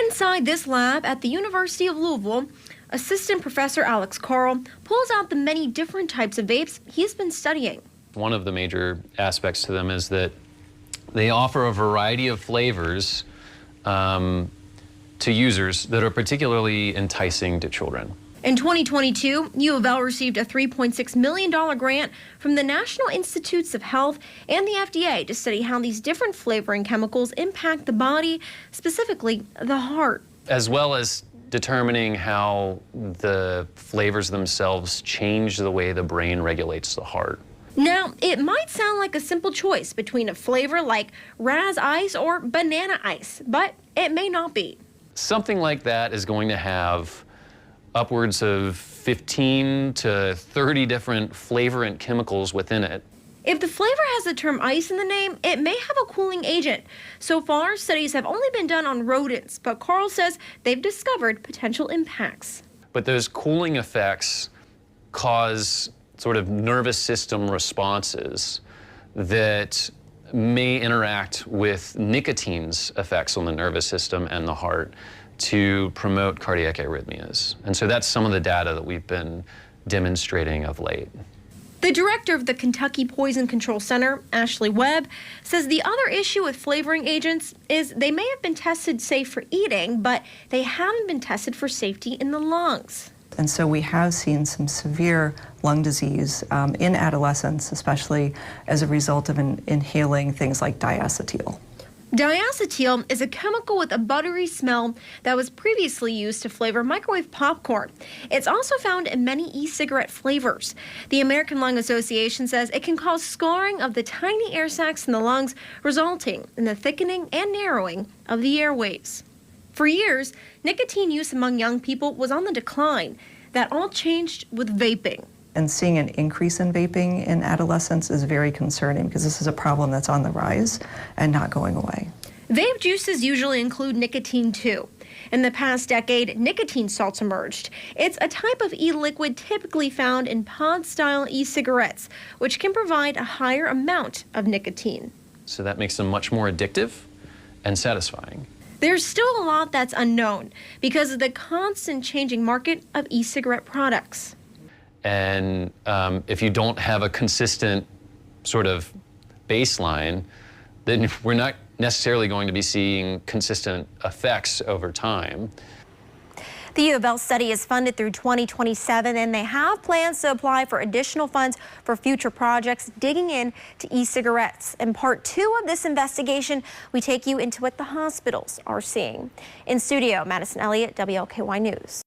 Inside this lab at the University of Louisville, Assistant Professor Alex Carl pulls out the many different types of vapes he's been studying. One of the major aspects to them is that they offer a variety of flavors to users that are particularly enticing to children. In 2022, U of L received a $3.6 million grant from the National Institutes of Health and the FDA to study how these different flavoring chemicals impact the body, specifically the heart. As well as determining how the flavors themselves change the way the brain regulates the heart. Now, it might sound like a simple choice between a flavor like Raz Ice or Banana Ice, but it may not be. Something like that is going to have upwards of 15 to 30 different flavorant chemicals within it. If the flavor has the term ice in the name, it may have a cooling agent. So far, studies have only been done on rodents, but Carl says they've discovered potential impacts. But those cooling effects cause sort of nervous system responses that may interact with nicotine's effects on the nervous system and the heart to promote cardiac arrhythmias. And so that's some of the data that we've been demonstrating of late. The director of the Kentucky Poison Control Center, Ashley Webb, says the other issue with flavoring agents is they may have been tested safe for eating, but they haven't been tested for safety in the lungs. And so we have seen some severe lung disease in adolescents, especially as a result of inhaling things like diacetyl. Diacetyl is a chemical with a buttery smell that was previously used to flavor microwave popcorn. It's also found in many e-cigarette flavors. The American Lung Association says it can cause scarring of the tiny air sacs in the lungs, resulting in the thickening and narrowing of the airways. For years, nicotine use among young people was on the decline. That all changed with vaping. And seeing an increase in vaping in adolescents is very concerning because this is a problem that's on the rise and not going away. Vape juices usually include nicotine too. In the past decade, nicotine salts emerged. It's a type of e-liquid typically found in pod-style e-cigarettes, which can provide a higher amount of nicotine. So that makes them much more addictive and satisfying. There's still a lot that's unknown because of the constant changing market of e-cigarette products. And if you don't have a consistent sort of baseline, then we're not necessarily going to be seeing consistent effects over time. The U of L study is funded through 2027, and they have plans to apply for additional funds for future projects digging into e-cigarettes. In part 2 of this investigation, we take you into what the hospitals are seeing. In studio, Madison Elliott, WLKY News.